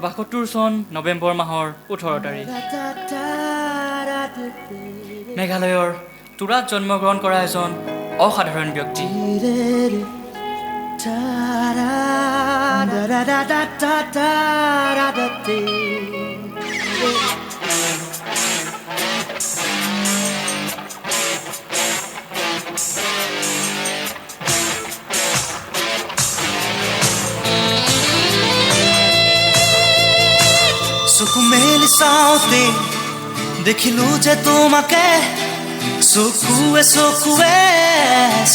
৭২ চন নৱেম্বৰ মাহৰ ১৮ তাৰিখ মেঘালয়ৰ তুৰাত জন্মগ্ৰহণ কৰা এজন অসাধাৰণ ব্যক্তি। চকু মেলি চাওঁতে দেখিলো যে তোমাকে চকুৱে চকুৱে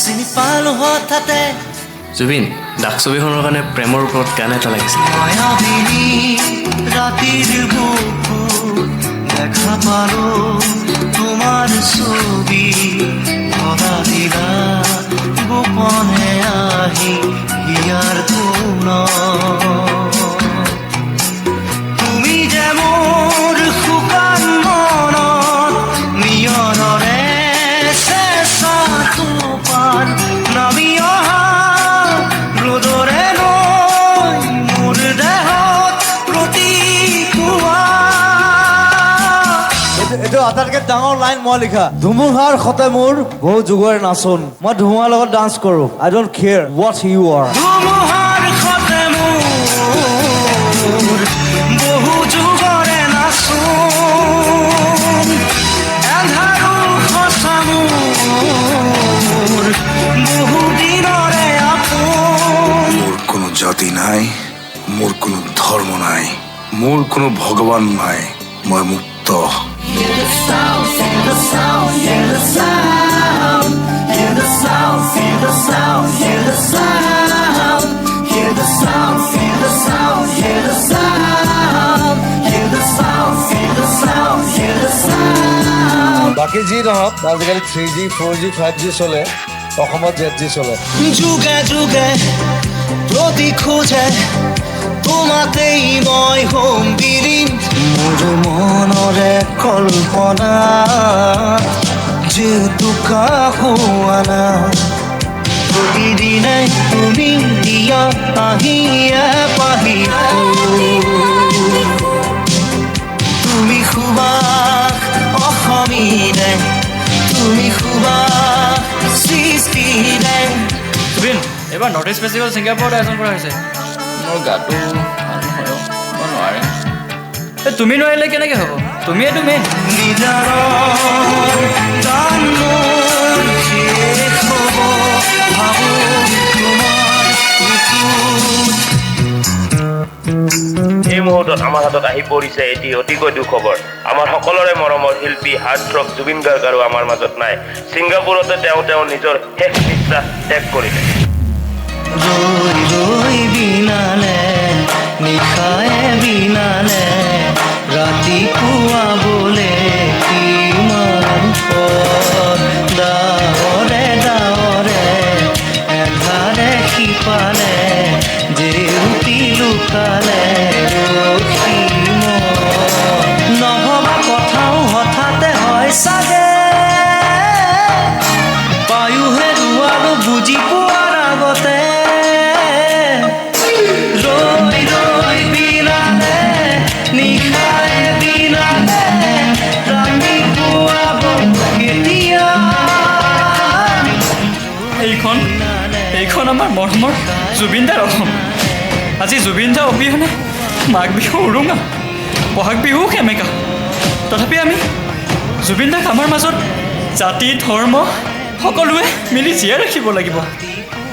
চিনি পালো হঠাতে। জুবিন ডাক ছবিখনৰ কাৰণে প্ৰেমৰ ওপৰত গান এটা লাগিছিল। মায়াবিনী ৰাতিৰ বুকু দেখা পালো তোমাৰ ছবি ভৰা দিলা গোপনে আহি হিয়াৰ কোণ। এইটো আটাইতকৈ ডাঙৰ লাইন মই লিখা। ধুমুহাৰ সতে মোৰ বহু যুগৰে নাচোন, মই ধুমুহাৰ লগত ডান্স কৰোঁ। I don't care what you are. ধুমুহাৰ সতে মোৰ বহু যুগৰে নাচোন, এন্ধাৰো সঁচা মোৰ বহু দিনৰে আপোন। মোৰ কোনো জাতি নাই, মোৰ কোনো ধৰ্ম নাই, মোৰ কোনো ভগৱান নাই, মই মুক্ত। Hear the sound, feel the sound, hear the sound, hear the sound, feel the sound, hear the sound, hear the sound, feel the sound, hear the sound, hear the sound, feel the sound, hear the sound. বাকী যি নহওক, আজিকালি 3G 4G 5G চলে, অসমত ZG চলে। যুগে যুগে প্ৰতি খোজে তোমাতেই মই হোম বিলিম। মোৰ মনৰে কল্পনা যিহেতু হোৱা না, প্ৰতিদিনাই তুমি দিয়া আহিয়ে পাহি। তুমি সুবাস অসমীনে, তুমি সুবাস সৃষ্টিনে। জুবিন এইবাৰ নৰ্থ ইষ্ট ফেষ্টিভেল ছিংগাপুৰত আয়োজন কৰা হৈছে। মোৰ গাটো ভাল নহয়, মই নোৱাৰিম। তুমি নোৱাৰিলে কেনেকৈ হ'ব? তুমিয়েতো মেইন। এই মুহূৰ্তত আমাৰ হাতত আহি পৰিছে এটি অতিকৈ দুখ খবৰ। আমাৰ সকলোৰে মৰমৰ শিল্পী হাৰ্ট ৰক জুবিন গাৰ্গ আৰু আমাৰ মাজত নাই। ছিংগাপুৰতে তেওঁ নিজৰ শেষ নিশ্বাস ত্যাগ কৰিলে। ৰৈ ৰৈ বিনালে নিশায়ে বিনালে ৰাতিপুৱা বোলে কিমান পথ। ডাৱৰে ডাৱৰে এধাৰে সিপালে জেউতি লুকালে ৰখিম। নভবা কথাও হঠাতে হয় চাগে, পায়ুহে ৰুৱালো বুজি পোৱাৰ আগতে। ৰৈ ৰৈ বিনালে নিশায়ে বিনালে ৰাতিপুৱা কেতিয়া। এইখন আমাৰ মৰমৰ জুবিন দাৰ অসম। আজি জুবিন দা অবিহনে মাঘ বিহু উৰুঙা, বহাগ বিহু সেমেকা। তথাপি আমি জুবিন দাক আমাৰ মাজত জাতি ধৰ্ম সকলোৱে মিলি জীয়াই ৰাখিব লাগিব।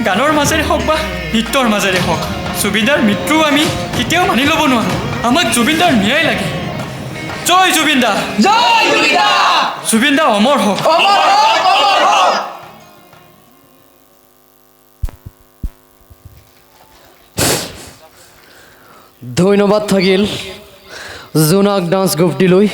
গানৰ মাজেৰে হওক বা নৃত্যৰ মাজেৰে হওক, জুবিন দাৰ মৃত্যু আমি কেতিয়াও মানি ল'ব নোৱাৰোঁ। আমাক জুবিন দাৰ ন্যায় লাগে। জয় জুবিন দা, জয় জুবিন দা, জুবিন দা অমৰ হওক। ধন্যবাদ থাকিল জোনাক ডান্স গ্ৰুপটিলৈ।